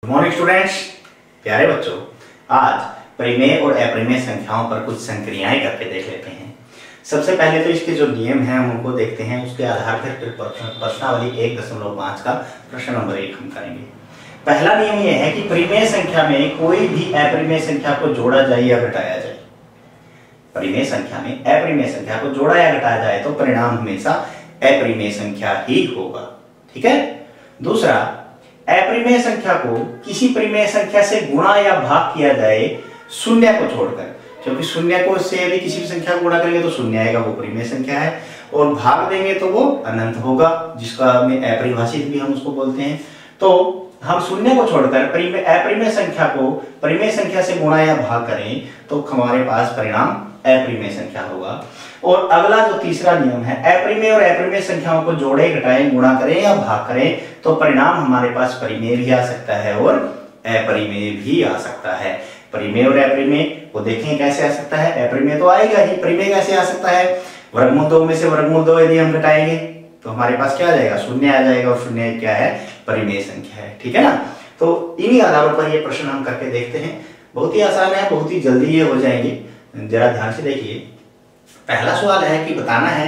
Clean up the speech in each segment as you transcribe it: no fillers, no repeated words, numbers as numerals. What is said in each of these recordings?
Good morning students, प्यारे बच्चों। आज परिमेय और अपरिमेय संख्याओं पर कुछ संक्रियाएं करके देख लेते हैं। सबसे पहले तो इसके जो नियम हैं हम उनको देखते हैं, उसके आधार पर प्रश्नावली 1.5 का प्रश्न नंबर 1 हम करेंगे। पहला नियम यह है कि परिमेय संख्या में कोई भी अपरिमेय संख्या को जोड़ा जाए या घटाया जाए। परिमेय संख्या में अपरिमेय संख्या को जोड़ा या घटाया जाए तो परिणाम हमेशा अपरिमेय संख्या ही होगा। ठीक है। दूसरा, अपरिमेय संख्या को किसी परिमेय संख्या से गुणा या भाग किया जाए शून्य को छोड़कर, क्योंकि शून्य को से यदि किसी भी संख्या को गुणा करेंगे तो शून्य आएगा, वो परिमेय संख्या है, और भाग देंगे तो वो अनंत होगा, जिसका में अपरिभाषित भी हम उसको बोलते हैं। तो हम शून्य को छोड़कर अपरिमेय संख्या को परिमेय संख्या से गुणा या भाग करें तो हमारे पास परिणाम अपरिमेय संख्या होगा। और अगला जो तीसरा नियम है, अपरिमेय और अपरिमेय संख्याओं को जोड़े, घटाएं, गुणा करें या भाग करें तो परिणाम हमारे पास परिमेय भी आ सकता है और अपरिमेय भी आ सकता है। परिमेय और अपरिमेय को देखें कैसे आ सकता है। अपरिमेय तो आएगा ही, परिमेय कैसे आ सकता है। वर्गमूल 2 में से वर्गमूल 2 यदि हम घटाएंगे तो हमारे पास क्या आ जाएगा, शून्य आ जाएगा, और शून्य क्या है, परिमेय संख्या है। ठीक है ना। तो इन्हीं आधारों पर ये प्रश्न हम करके देखते हैं। बहुत ही आसान है, बहुत ही जल्दी ये हो जाएंगे। जरा ध्यान से देखिए। पहला सवाल है कि बताना है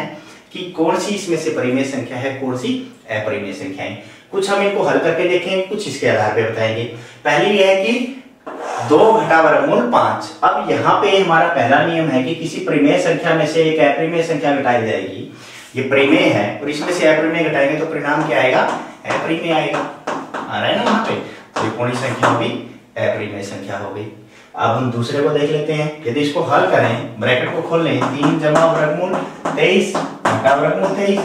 कि कौन सी इसमें से परिमेय संख्या है, कौन सी अपरिमेय संख्या है। कुछ हम इनको हल करके देखेंगे, कुछ इसके आधार पे बताएंगे। पहली यह है कि 2 घटा वर्गमूल 5। अब यहाँ पे हमारा पहला नियम है कि किसी परिमेय संख्या में से एक अपरिमेय संख्या घटाई जाएगी। ये परिमेय है और इसमें से अपरिमेय घटाएंगे तो परिणाम क्या आएगा, अपरिमेय आएगा। आ रहा है ना वहां पे। त्रिकोणीय संख्या होगी, अपरिमेय संख्या हो गई। अब हम दूसरे को देख लेते हैं। यदि इसको हल करें, ब्रैकेट को खोल लें, 3 जमा वर्गमूल 23 घटा वर्गमूल 23,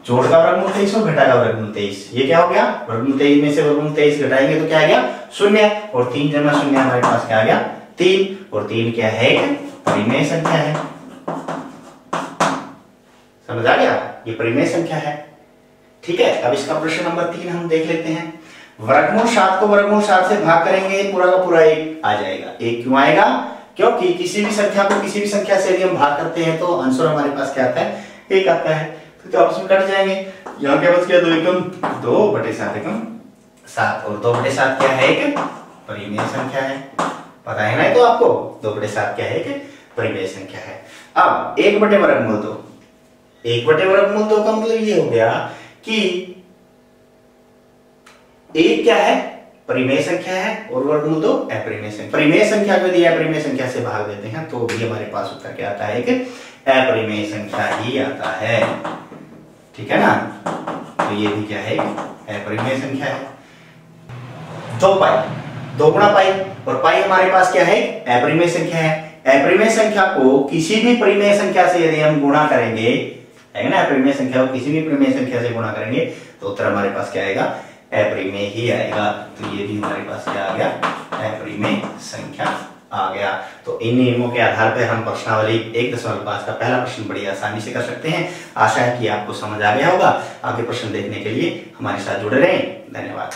जोड़ का वर्गमूल 23 और घटा का वर्गमूल 23। ये क्या हो गया, वर्गमूल 23 में से वर्गमूल 23 घटाएंगे तो क्या आ गया, शून्य, और 3 जमा शून्य हमारे पास क्या आ गया, 3, और 3 क्या है, परिमेय संख्या है। समझ आ गया, ये परिमेय संख्या है। ठीक है। अब इसका प्रश्न नंबर 3 हम देख लेते हैं। वर्गमूल 7 को वर्गमूल 7 से भाग करेंगे, पूरा का पूरा 1 आ जाएगा। 1 क्यों आएगा, क्योंकि किसी भी संख्या को किसी भी संख्या से यदि हम भाग करते हैं तो आंसर हमारे पास क्या आता है, 1 आता है। तो क्या आपस में कट जाएंगे। यहाँ क्या बच गया, 2 एकम 2/7 एकम 7, और 2/7 क्या है, एक परिमेय संख्या है। पता है ना तो आपको 2/7 क्या है, एक परिमेय संख्या है। अब 1/वर्गमूल 2, 1/वर्गमूल 2 का मतलब ये हो गया कि 1 क्या है, परिमेय संख्या है, और वर्गमूल 2 अपरिमेय संख्या। परिमेय संख्या को यदि अपरिमेय संख्या से भाग देते हैं तो भी हमारे पास उत्तर क्या आता है, एक अपरिमेय संख्या ही आता है। ठीक है ना। तो ये भी क्या है, अपरिमेय संख्या है। 2 पाई, 2 गुणा पाई, और पाई हमारे पास क्या है, अपरिमेय संख्या है। अपरिमेय संख्या को किसी भी परिमेय संख्या से यदि हम गुणा करेंगे, है ना, अपरिमेय संख्या को किसी भी परिमेय संख्या से गुणा करेंगे तो उत्तर हमारे पास क्या आएगा, अपरिमेय ही आएगा। तो ये भी हमारे पास क्या आ गया, अपरिमेय संख्या आ गया। तो इन नियमों के आधार पर हम प्रश्नावली 1.5 का पहला प्रश्न बड़ी आसानी से कर सकते हैं। आशा है कि आपको समझ आ गया होगा। आगे प्रश्न देखने के लिए हमारे साथ जुड़े रहें। धन्यवाद।